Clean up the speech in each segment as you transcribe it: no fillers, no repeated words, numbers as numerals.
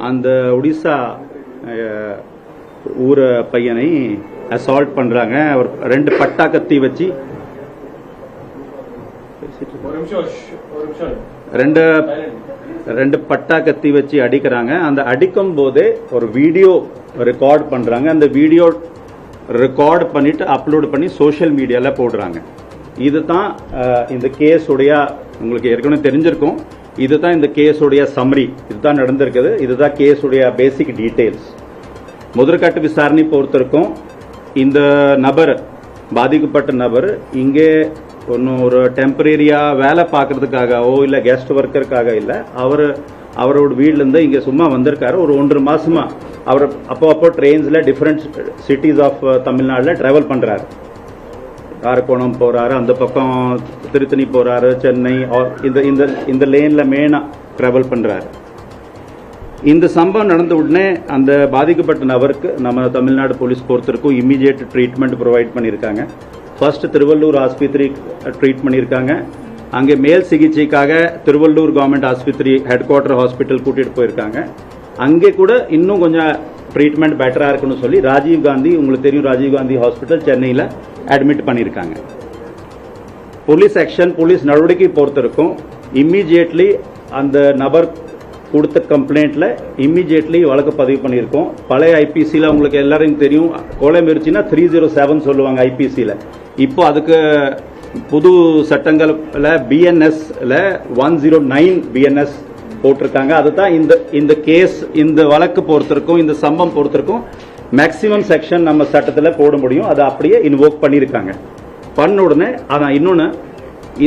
அந்த ஒடிசா ஊர பையனை அசால்ட் பண்றாங்க. அவர் 2 பட்டா கத்தி வச்சு ரெண்டு பட்டா கத்தி வச்சு அடிக்கிறாங்க. அந்த அடிக்கும் போதே ஒரு வீடியோ ரெக்கார்ட் பண்றாங்க. அந்த வீடியோ ரெக்கார்ட் பண்ணிட்டு அப்லோட் பண்ணி சோஷியல் மீடியால போடுறாங்க. இதுதான் இந்த கேஸ் உடைய, உங்களுக்கு ஏற்கனவே தெரிஞ்சிருக்கும், இதுதான் இந்த கேஸ் உடைய சம்மரி. இதுதான் நடந்திருக்குது. இதுதான் கேஸ் உடைய பேசிக் டீடைல்ஸ். முதற்கட்ட விசாரணை பொறுத்திருக்கும் இந்த நபர், பாதிக்கப்பட்ட நபர் இங்கே ஒன்றும் ஒரு டெம்பரரியா வேலை பார்க்கறதுக்காகவோ இல்லை கெஸ்ட் ஒர்க்கருக்காக இல்லை, அவரோட வீட்டிலேருந்து இங்கே சும்மா வந்திருக்காரு. ஒரு 1.5 மாசமா அவர் அப்போ ட்ரெயின்ஸ்ல டிஃப்ரெண்ட் சிட்டிஸ் ஆஃப் தமிழ்நாட்டில் டிராவல் பண்றாரு. காரக்கோணம் போறாரு, அந்த பக்கம் திருத்தணி போறாரு, சென்னை, இந்த லேன்ல மெயினா டிராவல் பண்றாரு. இந்த சம்பவம் நடந்த உடனே அந்த பாதிக்கப்பட்ட நபருக்கு நம்ம தமிழ்நாடு போலீஸ் பொறுத்திருக்கும் இம்மிடியேட் ட்ரீட்மெண்ட் ப்ரொவைட் பண்ணியிருக்காங்க. ஃபர்ஸ்ட் திருவள்ளூர் ஆஸ்பத்திரி ட்ரீட் பண்ணியிருக்காங்க. அங்கே மேல் சிகிச்சைக்காக திருவள்ளூர் கவர்மெண்ட் ஆஸ்பத்திரி ஹெட் குவார்டர் ஹாஸ்பிட்டல் கூட்டிட்டு போயிருக்காங்க. அங்கே கூட இன்னும் கொஞ்சம் ட்ரீட்மெண்ட் பெட்டரா இருக்குன்னு சொல்லி ராஜீவ்காந்தி, உங்களுக்கு தெரியும் ராஜீவ்காந்தி ஹாஸ்பிட்டல் சென்னையில் அட்மிட் பண்ணியிருக்காங்க. போலீஸ் ஆக்ஷன், போலீஸ் நடவடிக்கை பொறுத்திருக்கும் இம்மிடியேட்லி அந்த நபர் கொடுத்த கம்ப்ளைண்ட்ல இம்மிடியேட்லி வழக்கு பதிவு பண்ணியிருக்கோம். பழைய ஐபிசியில் உங்களுக்கு எல்லாரும் தெரியும், கொலை முயற்சினா 307 சொல்லுவாங்க ஐபிசியில். இப்போ அதுக்கு புது சட்டங்கள்ல பிஎன்எஸ்ல 109 பிஎன்எஸ் போட்டிருக்காங்க. அதுதான் இந்த கேஸ், இந்த வழக்கு பொறுத்திருக்கும், இந்த சம்பவம் பொறுத்திருக்கும் மேக்சிமம் செக்ஷன் நம்ம சட்டத்தில் போட முடியும். அதை அப்படியே இன்வோக் பண்ணியிருக்காங்க. பண்ண உடனே அதான் இன்னொன்று,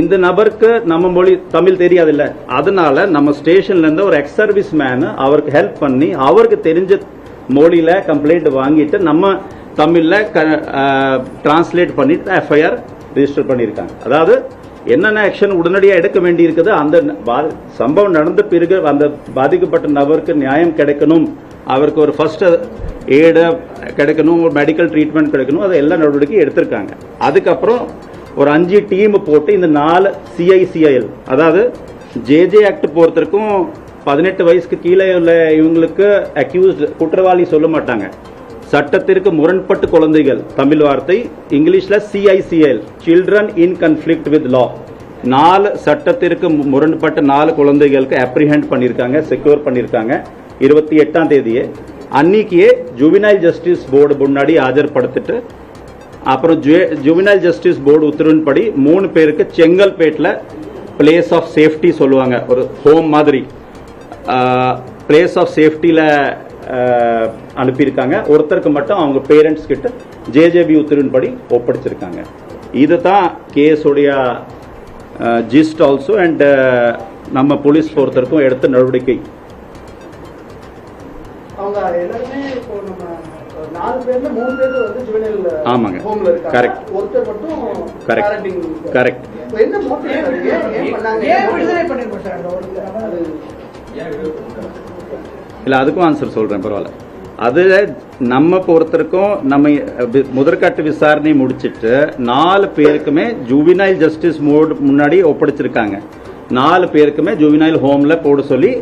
இந்த நபருக்கு நம்ம மொழி தமிழ் தெரியாது இல்ல, அதனால நம்ம ஸ்டேஷன்ல இருந்து ஒரு எக்ஸ் சர்வீஸ் மேன் அவருக்கு ஹெல்ப் பண்ணி அவருக்கு தெரிஞ்ச மொழியில கம்ப்ளைண்ட் வாங்கிட்டு நம்ம தமிழ்ல டிரான்ஸ்லேட் பண்ணிட்டு எஃப்ஐஆர் ரெஜிஸ்டர் பண்ணியிருக்காங்க. அதாவது என்னென்ன ஆக்ஷன் உடனடியாக எடுக்க வேண்டி இருக்குது, அந்த சம்பவம் நடந்த பிறகு அந்த பாதிக்கப்பட்ட நபருக்கு நியாயம் கிடைக்கணும், அவருக்கு ஒரு ஃபர்ஸ்ட் எய்டு கிடைக்கணும், ஒரு மெடிக்கல் ட்ரீட்மெண்ட் கிடைக்கணும், அதை எல்லா நடவடிக்கையும் எடுத்திருக்காங்க. அதுக்கப்புறம் ஒரு 5 டீம் போட்டு இந்த 4 CICIL, அதாவது ஜேஜே ஆக்ட் பொறுத்திருக்கும் 18 வயசுக்கு கீழே உள்ள இவங்களுக்கு அக்யூஸ்ட் குற்றவாளி சொல்ல மாட்டாங்க. சட்டத்திற்கு முரண்பட்டு குழந்தைகள், தமிழ் வார்த்தை, இங்கிலீஷ்ல CICL, children in conflict with லா. 4 சட்டத்திற்கு முரண்பட்ட 4 குழந்தைகளுக்கு அப்ரிஹெண்ட் பண்ணியிருக்காங்க, செக்யூர் பண்ணியிருக்காங்க. 28ஆம் தேதியே அன்னைக்கே ஜுவினைல் ஜஸ்டிஸ் போர்டு முன்னாடி ஆஜர்படுத்திட்டு அப்புறம் ஜுவினைல் ஜஸ்டிஸ் போர்டு உத்தரவின்படி 3 பேருக்கு செங்கல்பேட்டில் பிளேஸ் ஆஃப் சேஃப்டி சொல்லுவாங்க, ஒரு ஹோம் மாதிரி பிளேஸ் ஆஃப் சேஃப்டியில் அனுப்பியிருக்காங்க. ஒருத்தருக்கு மட்டும் அவங்க பேரண்ட்ஸ் கிட்ட JJB உத்தரவின்படி ஒப்படைச்சிருக்காங்க. இதுதான் கேஸுடைய ஜிஸ்ட் ஆல்சோ. அண்ட் நம்ம போலீஸ் பொறுத்தருக்கும் எடுத்த நடவடிக்கை. ஆமாங்க, கரெக்ட் கரெக்ட் கரெக்ட். இல்ல அதுக்கும் ஆன்சர் சொல்றேன், பரவாயில்ல. அதுல நம்ம பொறுத்திருக்கோம், நம்ம முதற்கட்ட விசாரணை முடிச்சிட்டு 4 பேருக்குமே ஜுவினைல் ஜஸ்டிஸ் போர்டு முன்னாடி ஒப்படைச்சிருக்காங்க. 4 பேருக்குமே ஜுவினைல் ஹோம்ல போட சொல்லி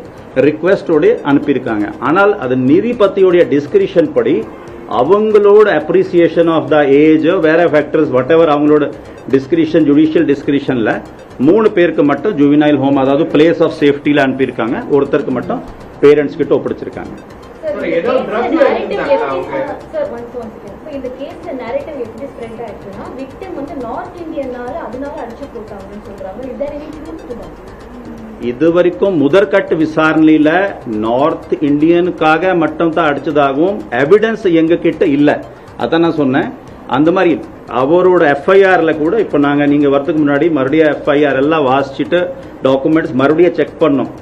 ரிக்வெஸ்டோட அனுப்பியிருக்காங்க. ஆனால் அது நீதிபதியோடைய டிஸ்கிரிஷன் படி அவங்களோட அப்ரிசியேஷன் ஆஃப் த ஏஜ், வேற ஃபேக்டர்ஸ் வாட் எவர், அவங்களோட டிஸ்கிரிஷன், ஜுடிஷியல் டிஸ்கிரிஷன்ல 3 பேருக்கு மட்டும் ஜுவினைல் ஹோம், அதாவது பிளேஸ் ஆஃப் சேஃப்டியில் அனுப்பியிருக்காங்க. ஒருத்தருக்கு மட்டும் பேரண்ட்ஸ் கிட்ட ஒப்படைச்சிருக்காங்க. இதுவரைக்கும் முதற்கட்ட விசாரணையில நார்த் இந்தியனுக்காக மட்டும் தான் அடிச்சதாகவும் எவிடன்ஸ் எங்க கிட்ட இல்ல. அதான் நான் சொன்னேன். அந்த மாதிரி அவரோட எஃப்ஐஆர்ல கூட இப்ப நீங்க வரதுக்கு முன்னாடி மறுபடியும் எஃப்ஐஆர் எல்லாம் வாசிச்சுட்டு டாக்குமெண்ட்ஸ் மறுபடியும் செக் பண்ணோம்.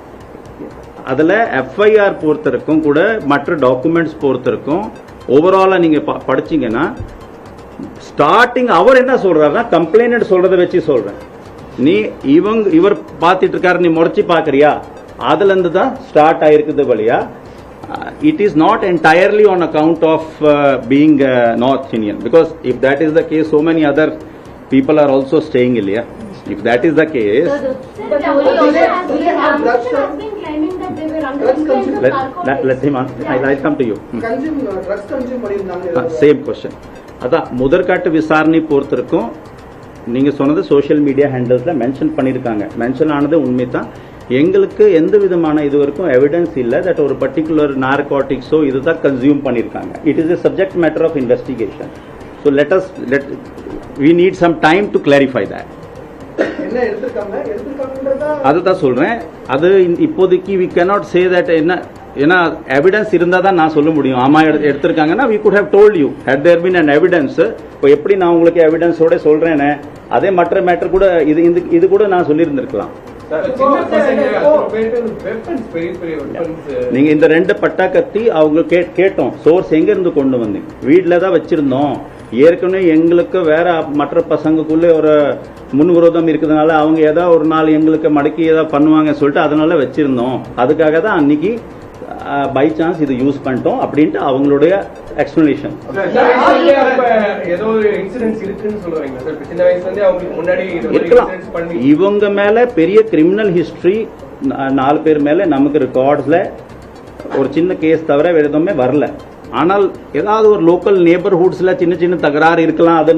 அதுல எஃப்ஐஆர் பொறுத்திருக்கும் கூட மற்ற டாக்குமெண்ட்ஸ் பொறுத்திருக்கும் ஓவராலா நீங்க படிச்சீங்கன்னா ஸ்டார்டிங் அவர் என்ன சொல்றாருன்னா, கம்ப்ளைண்ட் சொல்றதை வச்சு சொல்றேன், நீ இவர் பார்த்துட்டு இருக்காரு, நீ முறைச்சி பாக்குறியா, அதுல இருந்து தான் ஸ்டார்ட் ஆயிருக்குது வழியா. It is not entirely on account of being North Indian, because if that is the case, so many other people are also staying in here. If that is the case, but the police has been claiming that they were let him answer. I'll come to you. Drugs consume பண்ணிருந்தாங்க. Same question. அதான் முதற்காட்டு விசாரணை பொறுத்திருக்கும். நீங்க சொன்னது social media ஹேண்டல்ஸ்ல mention பண்ணிருக்காங்க. Mention ஆனது உண்மைதான். எங்களுக்கு எந்த விதமான இது வரைக்கும் எவிடன்ஸ் இல்ல தட் ஒரு பர்டிகுலர் நார்கோட்டிக்ஸோ இதுதான் கன்சியூம் பண்ணிருக்காங்க. It is a subject matter of investigation. So let we need some time to clarify that. என்ன எடுத்துக்காங்கன்றதா அதுதான் சொல்றேன். அது இப்போதைக்கு we cannot say that ஏன்னா எவிடன்ஸ் இருந்தா தான் நான் சொல்ல முடியும். ஆமா எடுத்திருக்காங்கன்னா we could have told you had there been an evidence. இப்போ எப்படி நான் உங்களுக்கு எவிடன்ஸோட சொல்றேனே அதே மற்ற மேட்டர் கூட இது கூட நான் சொல்லியிருந்திருக்கலாம். நீங்க இந்த 2 பட்டா கத்தி அவங்க கேட்டோம் சோர்ஸ் எங்க இருந்து கொண்டு வந்தீங்க? வீட்ல தான் வச்சிருந்தோம். ஏற்கனவே எங்களுக்கு வேற மற்ற பசங்களுக்குள்ள ஒரு முன்விரோதம் இருக்கிறதுனால அவங்க ஏதாவது ஒரு நாள் எங்களுக்கு மடக்கி ஏதாவது பண்ணுவாங்க சொல்லிட்டு அதனால வச்சிருந்தோம். அதுக்காக தான் அன்னைக்கு பை சான்ஸ் இது யூஸ் பண்ணிட்டோம் அப்படின்ட்டு அவங்களுடைய எக்ஸ்பிளனேஷன். இவங்க மேல பெரிய கிரிமினல் ஹிஸ்டரி 4 பேர் மேல நமக்கு ரெக்கார்ட்ஸ்ல ஒரு சின்ன கேஸ் தவிர வேற எதுவுமே வரல. ஆனால் ஏதாவது ஒரு லோக்கல் நேபர்ஹுட்ஸ்ல சின்ன சின்ன தகராறு இருக்கலாம். அது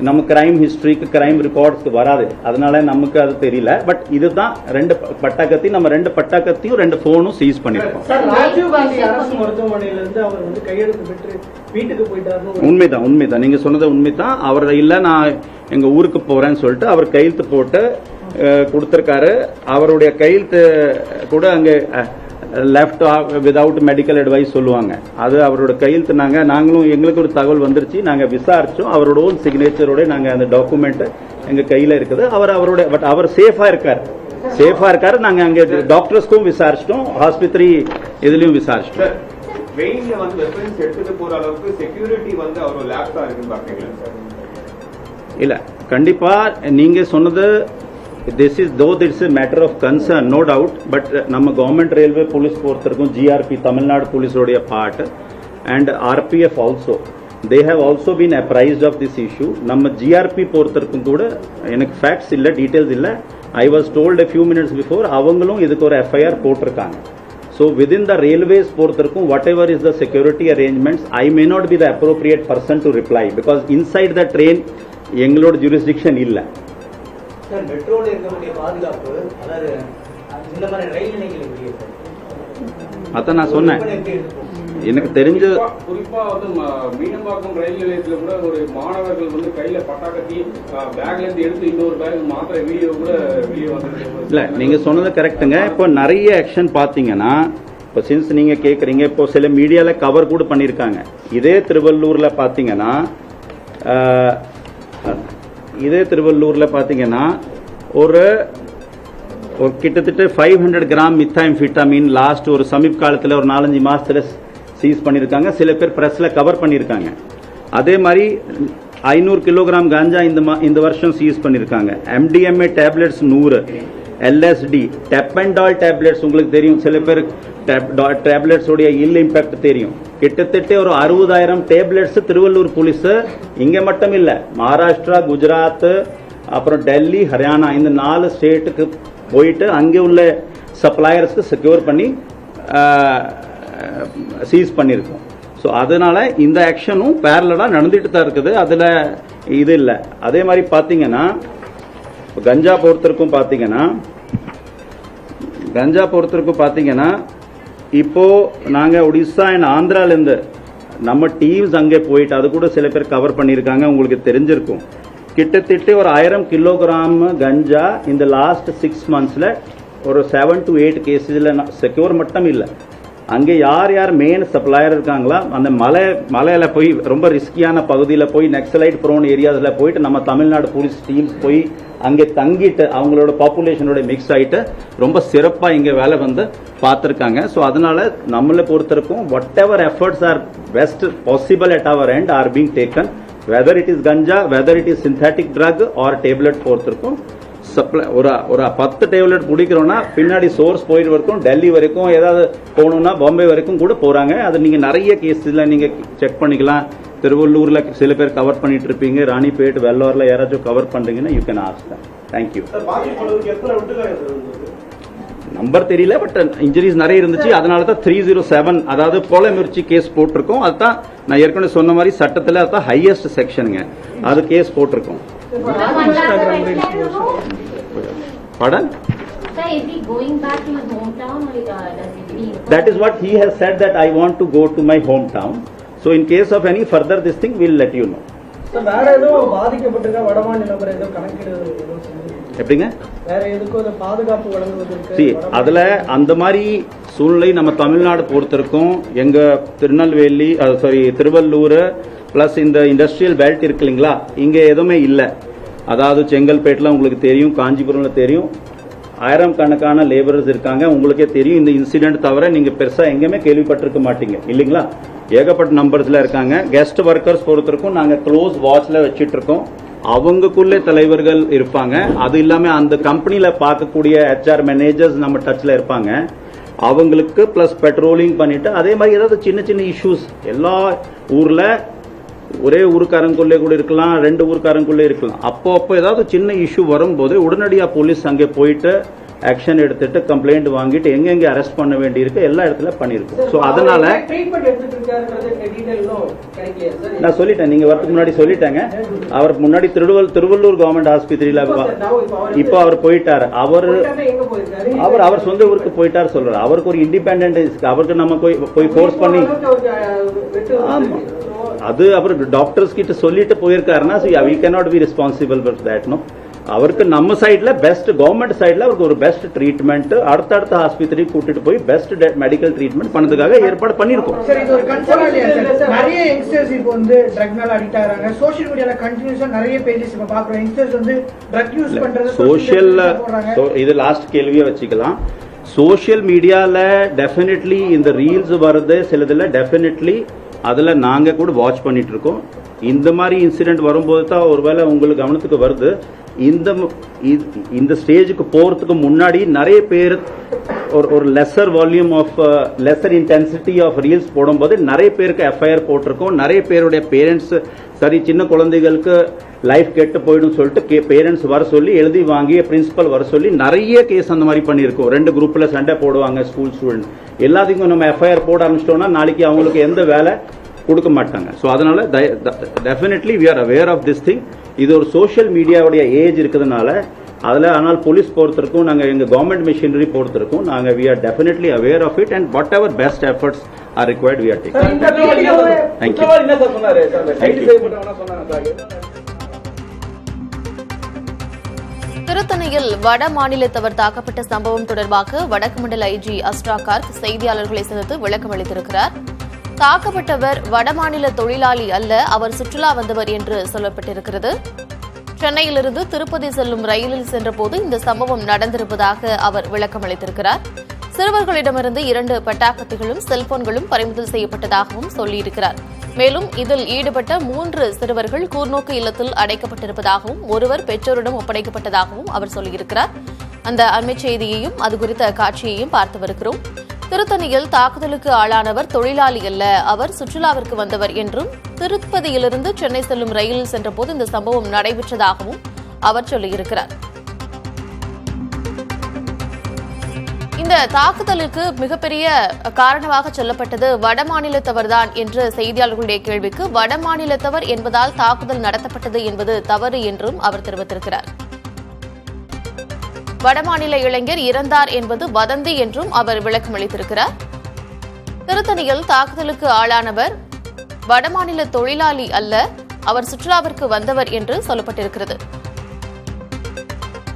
நம்ம கிரைம் ஹிஸ்டரிக்கு கிரைம் ரெக்கார்ட்ஸ்க்கு வராது. அதனால நமக்கு அது தெரியல. பட் இதுதான் 2 பட்டாக்கத்தி நம்ம 2 பட்டாக்கத்தியும் 2 போனும் சீஸ் பண்ணிருக்கோம். ராஜீவ் காந்தி அரசு மருத்துவமனையில இருந்து அவர் வந்து கையெழுத்து பெற்று வீட்டுக்கு போயிட்டாரு. உண்மைதான் நீங்க சொன்னது உண்மைதான். அவர் இல்ல நான் எங்க ஊருக்கு போறேன்னு சொல்லிட்டு அவர் கையெழுத்து போட்டு கொடுத்திருக்காரு. அவருடைய கையெழுத்து கூட அங்க லெஃப்ட் விதவுட் மெடிக்கல் அட்வைஸ் சொல்லுவாங்க. அது அவரோட கையெழுத்து நாங்களும் எங்களுக்கு ஒரு தகவல் வந்துருச்சு. நாங்க விசாரிச்சோம். அவரோட ஓன் சிக்னேச்சரோட நாங்க அந்த டாக்குமெண்ட் எங்க கையில இருக்குது. அவரோட பட் அவர் சேஃபா இருக்காரு. நாங்க அங்க டாக்டர்ஸ்க்கும் விசாரிச்சிட்டோம். ஆஸ்பத்திரி இதுலயும் விசாரிச்சிட்டோம். வெயின்ல வந்து வெப்பன்ஸ் எடுத்துட்டு போற அளவுக்கு செக்யூரிட்டி வந்து அவரோட லேப்ஸா இருக்குன்னு பாத்தீங்களா சார்? இல்ல கண்டிப்பா நீங்க சொன்னது this is though it's a matter of concern no doubt, but நம்ம கவர்மெண்ட் ரயில்வே போலீஸ் பொறுத்திருக்கும் GRP தமிழ்நாடு போலீஸோடைய part and RPF also they have also been apprised of this issue. நம்ம GRP பொறுத்திருக்கும் கூட எனக்கு ஃபேக்ட்ஸ் இல்ல டீடைல்ஸ் இல்ல. I was told a few minutes before அவங்களும் இதுக்கு ஒரு FIR போட்டிருக்காங்க. So within the railways பொறுத்திருக்கும் whatever is the security arrangements I may not be the appropriate person to reply because inside the train எங்களோட jurisdiction இல்ல. மெட்ரோல இருக்கக்கூடிய பாதுகாப்பு அதாவது இந்த மாதிரி ரயில் நிலையங்கள் அதான் நான் சொன்னேன். எனக்கு தெரிஞ்ச குறிப்பா வந்து மீனம்பாக்கம் ரயில் நிலையத்துல கூட ஒரு மாணவர்கள் வந்து கையில பட்டாக்கத்தி பேக்ல இருந்து எடுத்து இன்னொரு பேக் மாத்திர வீடியோ கூட வெளியே வந்து இல்ல நீங்க சொன்னது கரெக்டுங்க. இப்போ நிறைய ஆக்ஷன் பாத்தீங்கன்னா இப்போ சின்ஸ் நீங்க கேக்குறீங்க இப்போ சில மீடியால கவர் கூட பண்ணிருக்காங்க. இதே திருவள்ளூர்ல பாத்தீங்கன்னா ஒரு கிட்டத்தட்ட 500 கிராம் மித்தாம்ஃபெட்டமைன் லாஸ்ட் ஒரு சமீப காலத்தில் ஒரு 4-5 மாசத்துல சீஸ் பண்ணிருக்காங்க. சில பேர் பிரஸ்ல கவர் பண்ணிருக்காங்க. அதே மாதிரி 500 கிலோகிராம் காஞ்சா இந்த வருஷம் சீஸ் பண்ணிருக்காங்க. MDMA டேப்லெட்ஸ் 100, LSD டெப்பெண்டால் டேப்லெட்ஸ் உங்களுக்கு தெரியும். சில பேர் டேப்லெட்ஸ் உடைய இல் இம்பாக்ட் தெரியும். கிட்டத்தட்ட ஒரு 60,000 டேப்லெட்ஸ் திருவள்ளூர் போலீஸ் இங்க மட்டும் இல்ல மகாராஷ்டிரா, குஜராத், அப்புறம் டெல்லி, ஹரியானா இந்த 4 ஸ்டேட்டுக்கு போயிட்டு அங்கே உள்ள சப்ளையர்ஸ்க்கு செக்யூர் பண்ணி சீஸ் பண்ணியிருக்கோம். ஸோ அதனால இந்த ஆக்ஷனும் பேரலா நடந்துட்டு தான் இருக்குது. அதுல இது இல்லை. அதே மாதிரி பாத்தீங்கன்னா கஞ்சா பொறுத்திருக்கும் பாத்தீங்கன்னா இப்போ நாங்க ஒடிசா அண்ட் ஆந்திரால இருந்து நம்ம டீம்ஸ் அங்கே போயிட்டு அது கூட சில பேர் கவர் பண்ணிருக்காங்க. உங்களுக்கு தெரிஞ்சிருக்கும். கிட்டத்தட்ட ஒரு 1000 கிலோகிராம் கஞ்சா இந்த லாஸ்ட் 6 monthsல ஒரு 7 to 8 கேசஸ்ல செக்யூர் மட்டும் இல்ல. அங்கே யார் மெயின் சப்ளையர் இருக்காங்களா அந்த மலையில போய் ரொம்ப ரிஸ்கியான பகுதியில போய் நக்சலைட் ப்ரோன் ஏரியாஸ்ல போயிட்டு நம்ம தமிழ்நாடு போலீஸ் டீம்ஸ் போய் அங்கே தங்கிட்டு அவங்களோட பாப்புலேஷனோட மிக்ஸ் ஆயிட்டு ரொம்ப சிறப்பா இங்க வேலை வந்து பார்த்திருக்காங்க. ஸோ அதனால நம்மளை பொறுத்திருக்கும் whatever efforts are best possible at our end are being taken, whether it is ganja, whether it is synthetic drug or tablet பொறுத்திருக்கும். சப்ளை ஒரு 10 டேப்லெட் பிடிக்கிறோம்னா பின்னாடி சோர்ஸ் போயிட்டு வரைக்கும் டெல்லி வரைக்கும் ஏதாவது போகணும்னா பாம்பே வரைக்கும் கூட போறாங்க. அது நீங்க நிறைய கேஸ்ல நீங்க செக் பண்ணிக்கலாம். திருவள்ளூர்ல சில பேர் கவர் பண்ணிட்டு இருப்பீங்க. ராணிப்பேட், வெள்ளூர்ல யாராச்சும் கவர் பண்றீங்கன்னா you can ask. Thank you. Number தெரியல, பட் இன்ஜுரிஸ் நிறைய இருந்துச்சு. அதனால தான் 307, அதாவது கொலை முயற்சி கேஸ் போட்டிருக்கோம். அதுதான் நான் ஏற்கனவே சொன்ன மாதிரி சட்டத்தில் அதுதான் ஹையஸ்ட் செக்ஷனுங்க, அது கேஸ் போட்டிருக்கோம். Pardon? Sir, is he going back to his hometown or does he leave? That is what he has said, that I want to go to my hometown. So in case of any further this thing, we'll let you know. Sir வேற ஏதோ பாதிக்கப்பட்டிருக்க வடமாநில நபர் ஏதோ கணக்கீடு ஏதோ செஞ்சு எப்படிங்க? வேற எதுக்கும் அந்த பாதுகாப்பு வழங்குவதற்கு See, அதுல அந்த மாதிரி சூழ்நிலை நம்ம தமிழ்நாடு பொறுத்திருக்கும். எங்க திருநெல்வேலி திருவள்ளூர் பிளஸ் இந்த இண்டஸ்ட்ரியல் பெல்ட் இருக்கு இல்லைங்களா, இங்க எதுவுமே இல்லை. அதாவது செங்கல்பேட்டில் உங்களுக்கு தெரியும், காஞ்சிபுரம்ல தெரியும், ஆயிரக்கணக்கான லேபரர்ஸ் இருக்காங்க. உங்களுக்கே தெரியும், இந்த இன்சிடென்ட் தவிர நீங்க பெருசா எங்கேயுமே கேள்விப்பட்டிருக்க மாட்டீங்க இல்லைங்களா. ஏகப்பட்ட நம்பர்ஸ்ல இருக்காங்க. கெஸ்ட் ஒர்க்கர்ஸ் பொறுத்திருக்கும் நாங்க க்ளோஸ் வாட்ச்ல வச்சிட்டு இருக்கோம். அவங்களுக்குள்ளே தலைவர்கள் இருப்பாங்க. அது இல்லாம அந்த கம்பெனில பார்க்கக்கூடிய HR மேனேஜர்ஸ் நம்ம டச்ல இருப்பாங்க. அவங்களுக்கு பிளஸ் பெட்ரோலிங் பண்ணிட்டு அதே மாதிரி ஏதாவது சின்ன சின்ன இஷ்யூஸ் எல்லா ஊர்ல ஒரே ஊருக்காரங்குள்ளே கூட இருக்கலாம், 2 ஊருக்காரங்குள்ளே இருக்கலாம். அப்போ ஏதாவது சின்ன இஷ்யூ வரும்போது உடனடியா போலீஸ் அங்கே போயிட்டு ஆக்ஷன் எடுத்துட்டு கம்ப்ளைண்ட் வாங்கிட்டு எங்கெங்க அரெஸ்ட் பண்ண வேண்டியிருக்கு எல்லா இடத்துல பண்ணிருக்கோம். ஸோ அதனால ட்ரீட்மெண்ட் எடுத்துட்டு இருக்காருன்றது டீடைலும் கிடைக்கலையா சார்? நான் சொல்லிட்டேன், நீங்க வரதுக்கு முன்னாடி சொல்லிட்டேங்க. அவருக்கு முன்னாடி திருவள்ளூர் கவர்மெண்ட் ஆஸ்பத்திரியில இப்போ அவர் போயிட்டாரு. எங்க போயிருக்காரு? அவர் சொந்த ஊருக்கு போயிட்டாரு சொல்றாரு. அவருக்கு ஒரு இண்டிபெண்டன்ட், அவருக்கு நம்ம போய் ஃபோர்ஸ் பண்ணி அது அவர் டாக்டர்ஸ் கிட்ட சொல்லிட்டு போயிருக்காருன்னா we cannot be responsible for that, no. அவருக்கு நம்ம சைடுல பெஸ்ட், கவர்மெண்ட் சைடுல அவருக்கு ஒரு பெஸ்ட் ட்ரீட்மெண்ட் அடுத்த ஆஸ்பத்திரி கூட்டிட்டு போய் பெஸ்ட் மெடிக்கல் ட்ரீட்மெண்ட் பண்ணதுக்காக ஏற்பாடு பண்ணிருக்கோம். சரி, இது ஒரு கன்சர்ன் இல்லையா சார்? நிறைய யங்ஸ்டர்ஸ் இப்போ வந்து ட்ரக்னால அடிக்ட் ஆகுறாங்க. சோஷியல் மீடியால கண்டினியூஸா நிறைய பேஜஸ் இப்ப பாக்குறோம். யங்ஸ்டர்ஸ் வந்து ட்ரக் யூஸ் பண்றது சோஷியல், இது லாஸ்ட் கேள்வியை வச்சுக்கலாம். சோஷியல் மீடியால டெஃபினெட்லி இந்த ரீல்ஸ் வருது, சிலதுல டெஃபினெட்லி அதுல நாங்க கூட வாட்ச் பண்ணிட்டு இருக்கோம். இந்த மாதிரி இன்சிடென்ட் வரும்போது தான் ஒருவேளை உங்களுக்கு கவனத்துக்கு வருது. இந்த ஸ்டேஜுக்கு போறதுக்கு முன்னாடி நிறைய பேர் ஒரு lesser volume of lesser intensity of reels போடும்போது நிறைய பேருக்கு FIR போட்டிருக்கோம். நிறைய பேருடைய பேரண்ட்ஸ் சரி சின்ன குழந்தைகளுக்கு லைஃப் கெட்டு போயிடும் சொல்லிட்டு பேரண்ட்ஸ் வர சொல்லி எழுதி வாங்கி பிரின்சிபல் வர சொல்லி நிறைய கேஸ் அந்த மாதிரி பண்ணியிருக்கோம். 2 குரூப்ல சண்டை போடுவாங்க ஸ்கூல் ஸ்டூடெண்ட். எல்லாத்துக்கும் நம்ம FIR போட ஆரம்பிச்சிட்டோம்னா நாளைக்கு அவங்களுக்கு எந்த வேலை கொடுக்க மாட்டாங்க. ஸோ அதனால definitely we are aware of this thing. இது ஒரு சோஷியல் மீடியாவுடைய ஏஜ் இருக்கிறதுனால அதில், ஆனால் போலீஸ் பொறுத்திருக்கும், நாங்கள் எங்கள் கவர்மெண்ட் மிஷினரி பொறுத்திருக்கும், நாங்கள் we are definitely aware of it and whatever best efforts are required we are taking. Thank you. திருத்தணியில் வட மாநிலத்தவர் தாக்கப்பட்ட சம்பவம் தொடர்பாக வடக்கு மண்டல IG அஸ்ரா கார்க் செய்தியாளர்களை சந்தித்து விளக்கம் அளித்திருக்கிறார். தாக்கப்பட்டவர் வடமாநில தொழிலாளி அல்ல, அவர் சுற்றுலா வந்தவர் என்று சொல்லப்பட்டிருக்கிறது. சென்னையிலிருந்து திருப்பதி செல்லும் ரயிலில் சென்றபோது இந்த சம்பவம் நடந்திருப்பதாக அவர் விளக்கம் அளித்திருக்கிறார். சிறுவர்களிடமிருந்து 2 பட்டாக்கத்திகளும் செல்போன்களும் பறிமுதல் செய்யப்பட்டதாகவும் சொல்லியிருக்கிறார். மேலும் இதில் ஈடுபட்ட 3 சிறுவர்கள் கூர்நோக்கு இல்லத்தில் அடைக்கப்பட்டிருப்பதாகவும் ஒருவர் பெற்றோரிடம் ஒப்படைக்கப்பட்டதாகவும் அவர் சொல்லியிருக்கிறார். அந்த அண்மைச் செய்தியையும் அது குறித்த காட்சியையும் பார்த்து வருகிறோம். திருத்தணியில் தாக்குதலுக்கு ஆளானவர் தொழிலாளி அல்ல, அவர் சுற்றுலாவிற்கு வந்தவர் என்றும், திருப்பதியிலிருந்து சென்னை செல்லும் ரயிலில் சென்றபோது இந்த சம்பவம் நடைபெற்றதாகவும் அவர் சொல்லியிருக்கிறார். இந்த தாக்குதலுக்கு மிகப்பெரிய காரணமாக சொல்லப்பட்டது வடமாநிலத்தவர்தான் என்ற செய்தியாளர்களுடைய கேள்விக்கு வடமாநிலத்தவர் என்பதால் தாக்குதல் நடத்தப்பட்டது என்பது தவறு என்றும் அவர் தெரிவித்திருக்கிறார். வடமாநில இளைஞர் இறந்தார் என்பது வதந்தி என்றும் அவர் விளக்கம் அளித்திருக்கிறார். திருத்தணியில் தாக்குதலுக்கு ஆளானவர் வடமாநில தொழிலாளி அல்ல, அவர் சுற்றுலாவிற்கு வந்தவர் என்று சொல்லப்பட்டிருக்கிறது.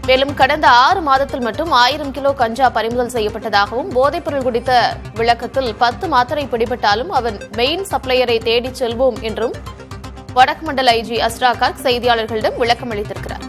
மேலும் கடந்த 6 மாதத்தில் மட்டும் 1000 கிலோ கஞ்சா பறிமுதல் செய்யப்பட்டதாகவும், போதைப்பொருள் குறித்த விளக்கத்தில் 10 மாத்திரை பிடிபட்டாலும் அவன் மெயின் சப்ளையரை தேடிச் செல்வோம் என்றும் வடக்கு மண்டல IG அஸ்ரா கார்க் செய்தியாளர்களிடம் விளக்கம் அளித்திருக்கிறார்.